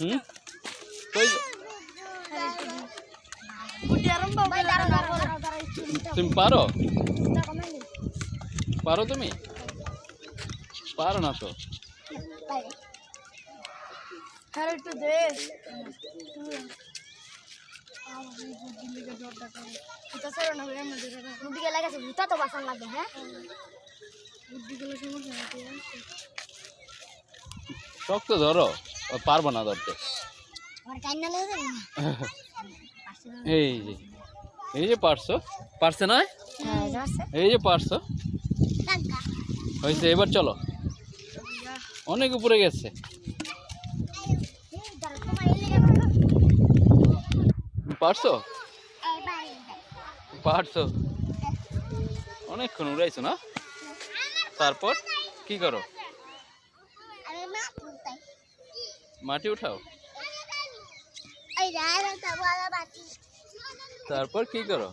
হুম কই তুমি পারো পারো তুমি পারো না তো একটু দে বুদ্ধিকে লাগাছে ভূতা তো বাসান লাগবে হ্যাঁ বুদ্ধিগুলো সমস্যা শক্ত ধরো পারবো না ধরতে এই যে পারছো পারছে না এই যে পারছো হয়েছে এবার চলো অনেক উপরে গেছে পারছো পারছো অনেকক্ষণ উড়াইছো না তারপর কি করো মাটি উঠাও তারপর কি করো